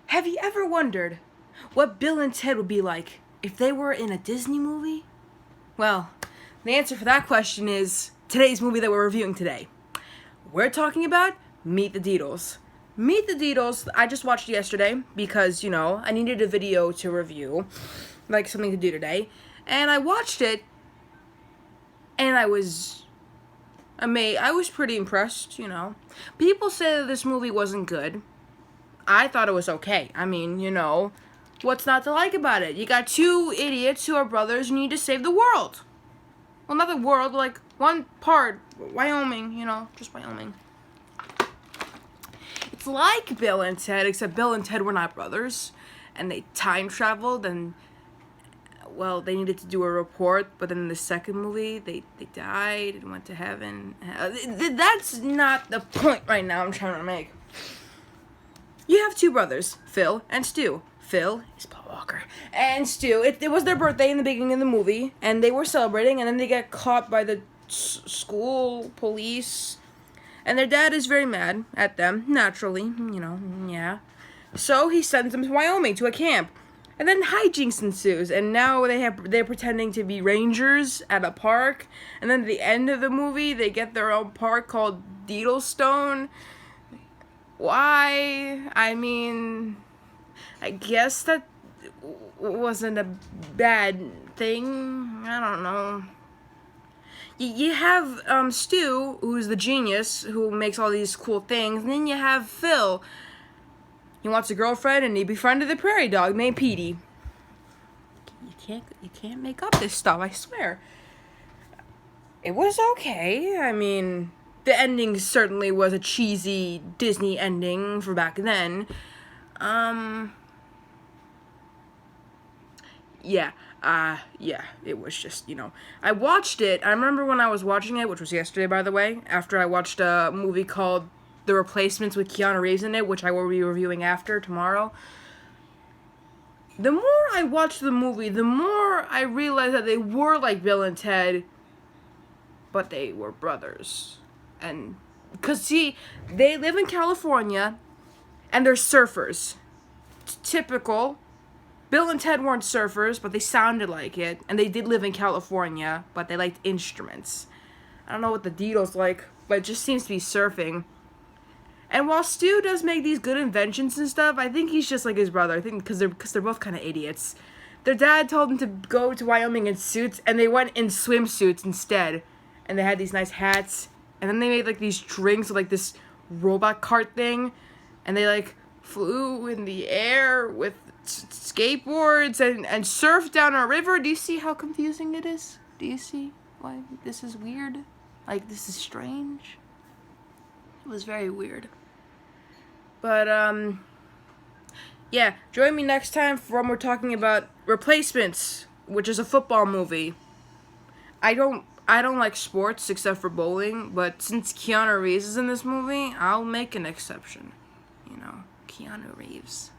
Have you ever wondered what Bill and Ted would be like if they were in a Disney movie? Well, the answer for that question is today's movie that we're reviewing today. We're talking about Meet the Deedles. Meet the Deedles, I just watched yesterday because, I needed a video to review, like something to do today. And I watched it, and I was amazed. I was pretty impressed, People say that this movie wasn't good. I thought it was okay. I mean, what's not to like about it? You got two idiots who are brothers and you need to save the world. Well, not the world, like one part, Wyoming, just Wyoming. It's like Bill and Ted, except Bill and Ted were not brothers. And they time traveled and, well, they needed to do a report, but then in the second movie, they died and went to heaven. That's not the point right now I'm trying to make. You have two brothers, Phil and Stu. Phil is Paul Walker. And Stu, it was their birthday in the beginning of the movie, and they were celebrating, and then they get caught by the school police. And their dad is very mad at them, naturally, yeah. So he sends them to Wyoming, to a camp. And then hijinks ensues, and now they're pretending to be rangers at a park. And then at the end of the movie, they get their own park called Deedlestone. Why? I mean, I guess that wasn't a bad thing. I don't know. You have Stu, who's the genius, who makes all these cool things. And then you have Phil. He wants a girlfriend, and he befriended the prairie dog named Petey. You can't make up this stuff, I swear. It was okay. I mean, the ending certainly was a cheesy Disney ending for back then. Yeah, it was just, I watched it. I remember when I was watching it, which was yesterday, by the way, after I watched a movie called The Replacements with Keanu Reeves in it, which I will be reviewing after tomorrow. The more I watched the movie, the more I realized that they were like Bill and Ted, but they were brothers. And, because, see, they live in California, and they're surfers. Typical. Bill and Ted weren't surfers, but they sounded like it. And they did live in California, but they liked instruments. I don't know what the Deedles like, but it just seems to be surfing. And while Stu does make these good inventions and stuff, I think he's just like his brother. I think because they're both kind of idiots. Their dad told them to go to Wyoming in suits, and they went in swimsuits instead. And they had these nice hats. And then they made, like, these drinks with, like, this robot cart thing. And they, like, flew in the air with skateboards and surfed down a river. Do you see how confusing it is? Do you see why this is weird? Like, this is strange. It was very weird. But, yeah, join me next time for when we're talking about Replacements, which is a football movie. I don't like sports except for bowling, but since Keanu Reeves is in this movie, I'll make an exception. Keanu Reeves.